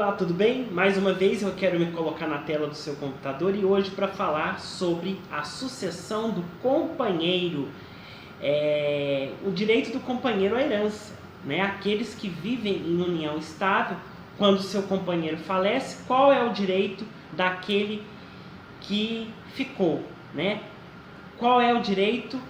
Olá, tudo bem? Mais uma vez eu quero me colocar na tela do seu computador e hoje para falar sobre a sucessão do companheiro, o direito do companheiro à herança, né? Aqueles que vivem em união estável, quando seu companheiro falece, qual é o direito daquele que ficou, né? Qual é o direito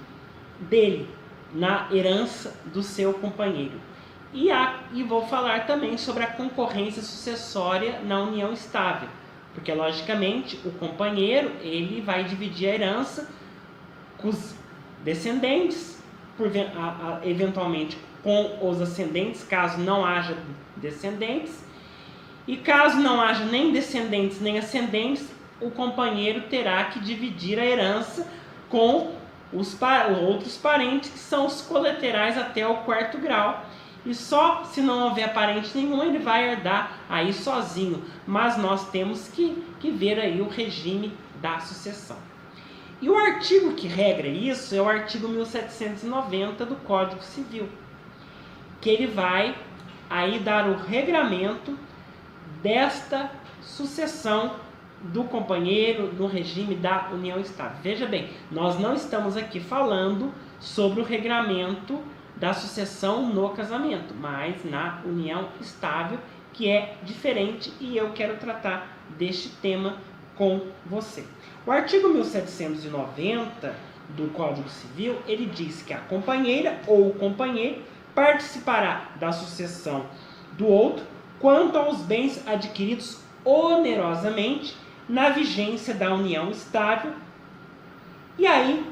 dele na herança do seu companheiro? E vou falar também sobre a concorrência sucessória na união estável, porque logicamente o companheiro ele vai dividir a herança com os descendentes, eventualmente com os ascendentes, caso não haja descendentes, e caso não haja nem descendentes nem ascendentes, o companheiro terá que dividir a herança com os outros parentes, que são os colaterais até o 4º grau. E só se não houver parente nenhum, ele vai herdar aí sozinho. Mas nós temos que ver aí o regime da sucessão. E o artigo que regra isso é o artigo 1790 do Código Civil, que ele vai aí dar o regramento desta sucessão do companheiro no regime da união estável. Veja bem, nós não estamos aqui falando sobre o regramento da sucessão no casamento, mas na união estável, que é diferente, e eu quero tratar deste tema com você. O artigo 1790 do Código Civil, ele diz que a companheira ou o companheiro participará da sucessão do outro quanto aos bens adquiridos onerosamente na vigência da união estável. E aí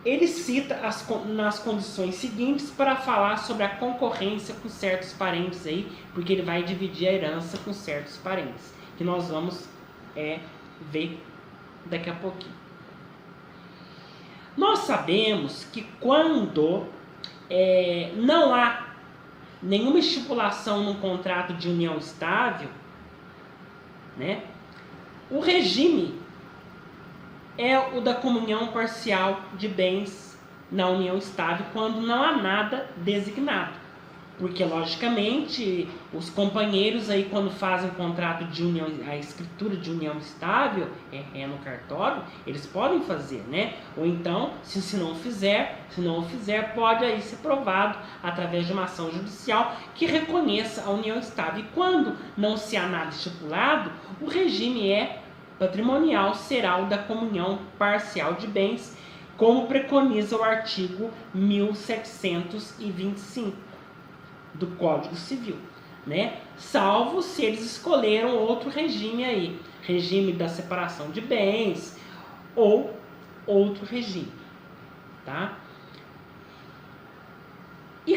ele cita nas condições seguintes para falar sobre a concorrência com certos parentes aí, porque ele vai dividir a herança com certos parentes, que nós vamos ver daqui a pouquinho. Nós sabemos que quando não há nenhuma estipulação no contrato de união estável, né, o regime é o da comunhão parcial de bens na união estável, quando não há nada designado. Porque, logicamente, os companheiros aí, quando fazem contrato de união, a escritura de união estável, no cartório, eles podem fazer, né? Ou então, se não o fizer, pode aí ser provado através de uma ação judicial que reconheça a união estável. E quando não se há nada estipulado, o regime patrimonial será o da comunhão parcial de bens, como preconiza o artigo 1725 do Código Civil, né? Salvo se eles escolheram outro regime aí, regime da separação de bens ou outro regime, tá? E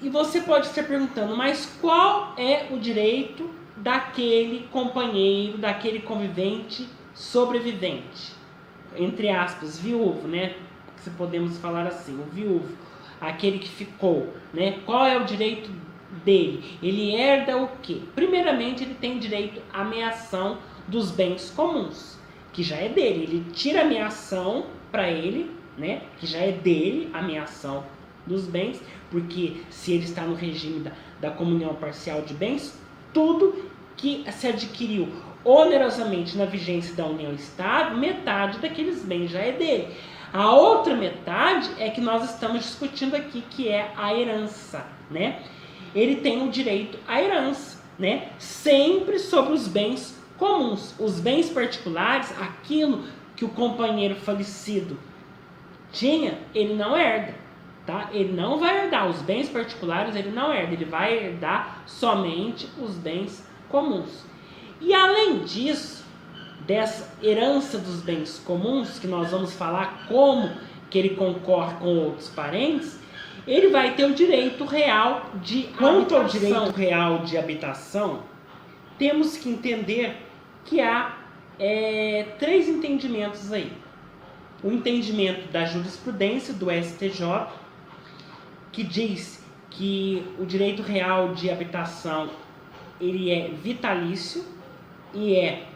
você pode estar perguntando, mas qual é o direito daquele companheiro, daquele convivente sobrevivente, entre aspas, viúvo, né? Se podemos falar assim, o viúvo, aquele que ficou, né? Qual é o direito dele? Ele herda o quê? Primeiramente, ele tem direito à meação dos bens comuns, que já é dele. Ele tira a meação para ele, né? Que já é dele a meação dos bens, porque se ele está no regime da comunhão parcial de bens, tudo que se adquiriu onerosamente na vigência da união estável, metade daqueles bens já é dele. A outra metade é que nós estamos discutindo aqui, que é a herança, né? Ele tem o direito à herança, né? Sempre sobre os bens comuns. Os bens particulares, aquilo que o companheiro falecido tinha, ele não herda, tá? Ele não vai herdar os bens particulares, ele não herda, ele vai herdar somente os bens comuns. E além disso, dessa herança dos bens comuns, que nós vamos falar como que ele concorre com outros parentes, ele vai ter o direito real de habitação. Quanto ao direito real de habitação, temos que entender que há 3 entendimentos aí. O entendimento da jurisprudência do STJ, que diz que o direito real de habitação ele é vitalício e é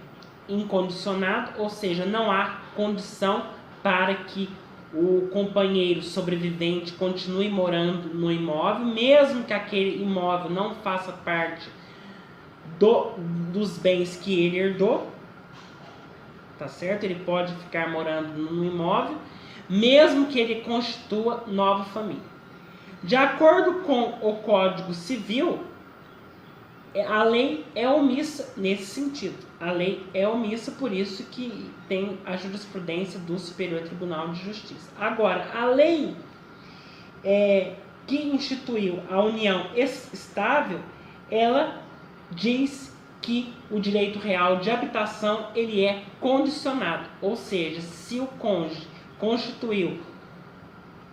incondicionado, ou seja, não há condição para que o companheiro sobrevivente continue morando no imóvel, mesmo que aquele imóvel não faça parte dos bens que ele herdou, tá certo? Ele pode ficar morando no imóvel, mesmo que ele constitua nova família. De acordo com o Código Civil, a lei é omissa nesse sentido. A lei é omissa, por isso que tem a jurisprudência do Superior Tribunal de Justiça. Agora, a lei que instituiu a união estável, ela diz que o direito real de habitação ele é condicionado, ou seja, se o cônjuge constituiu,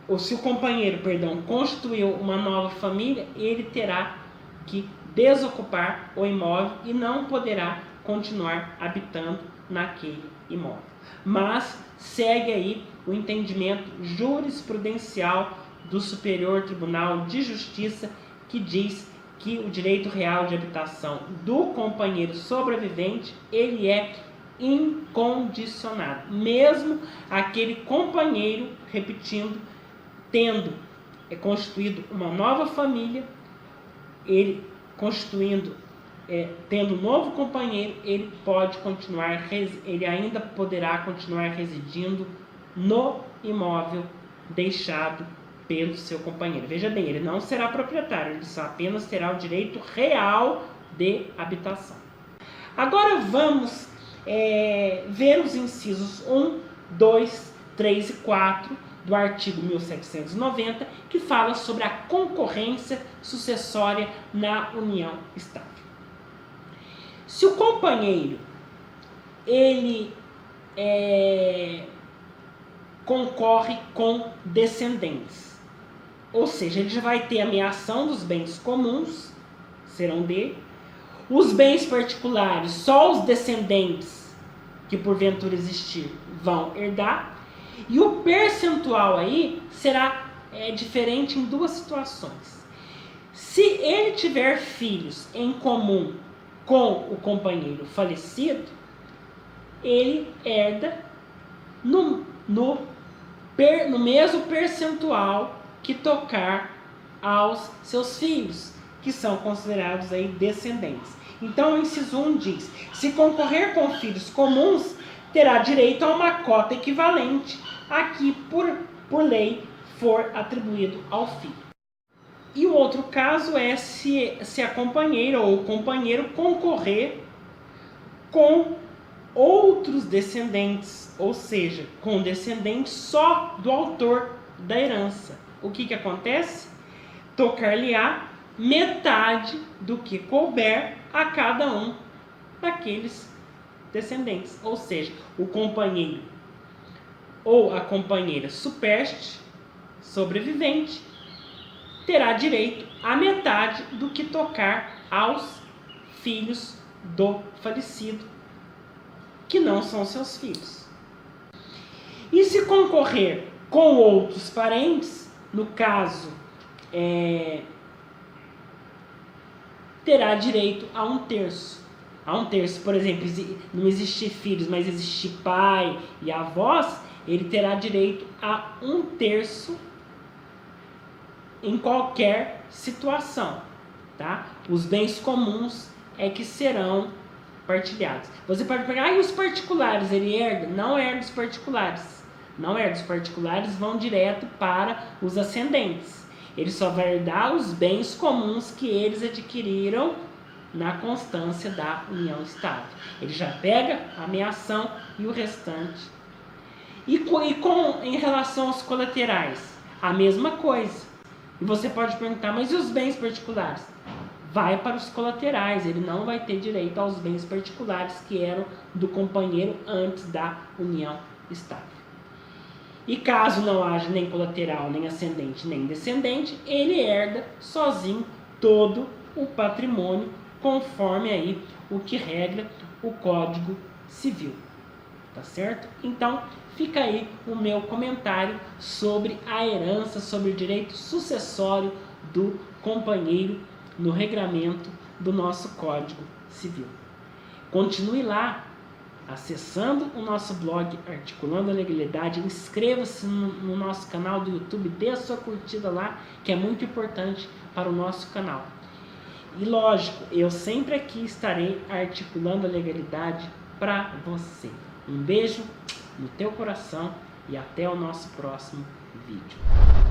ou se o companheiro, perdão, constituiu uma nova família, ele terá que desocupar o imóvel e não poderá continuar habitando naquele imóvel. Mas segue aí o entendimento jurisprudencial do Superior Tribunal de Justiça, que diz que o direito real de habitação do companheiro sobrevivente ele é incondicionado, mesmo aquele companheiro, repetindo, tendo constituído uma nova família, ele constituindo, tendo um novo companheiro, ele pode continuar, ele ainda poderá continuar residindo no imóvel deixado pelo seu companheiro. Veja bem, ele não será proprietário, ele só apenas terá o direito real de habitação. Agora vamos ver os incisos 1, 2, 3 e 4 do artigo 1790, que fala sobre a concorrência sucessória na união estável. Se o companheiro ele concorre com descendentes, ou seja, ele já vai ter a meação dos bens comuns, serão dele, os bens particulares, só os descendentes que porventura existir vão herdar, e o percentual aí será diferente em duas situações. Se ele tiver filhos em comum com o companheiro falecido, ele herda no mesmo percentual que tocar aos seus filhos, que são considerados aí descendentes. Então o inciso 1 diz: se concorrer com filhos comuns, terá direito a uma cota equivalente a que por lei for atribuído ao filho. E o outro caso é se a companheira ou o companheiro concorrer com outros descendentes, ou seja, com descendentes só do autor da herança. O que acontece? Tocar-lhe-á metade do que couber a cada um daqueles descendentes. Ou seja, o companheiro ou a companheira supérstite, sobrevivente, terá direito a metade do que tocar aos filhos do falecido, que não são seus filhos. E se concorrer com outros parentes, no caso, terá direito a um terço. A um terço, por exemplo, não existir filhos, mas existir pai e avós, ele terá direito a um terço em qualquer situação, tá? Os bens comuns é que serão partilhados. Você pode pegar, e os particulares, ele herda? Não herda os particulares. Não herda os particulares, vão direto para os ascendentes. Ele só vai herdar os bens comuns que eles adquiriram na constância da união estável. Ele já pega a meação e o restante. Em relação aos colaterais, a mesma coisa. E você pode perguntar, mas e os bens particulares? Vai para os colaterais, ele não vai ter direito aos bens particulares que eram do companheiro antes da união estável. E caso não haja nem colateral, nem ascendente, nem descendente, ele herda sozinho todo o patrimônio, conforme aí o que regra o Código Civil. Tá certo? Então, fica aí o meu comentário sobre a herança, sobre o direito sucessório do companheiro no regramento do nosso Código Civil. Continue lá, acessando o nosso blog Articulando a Legalidade. Inscreva-se no nosso canal do YouTube, dê a sua curtida lá, que é muito importante para o nosso canal. E lógico, eu sempre aqui estarei articulando a legalidade para você. Um beijo no teu coração e até o nosso próximo vídeo.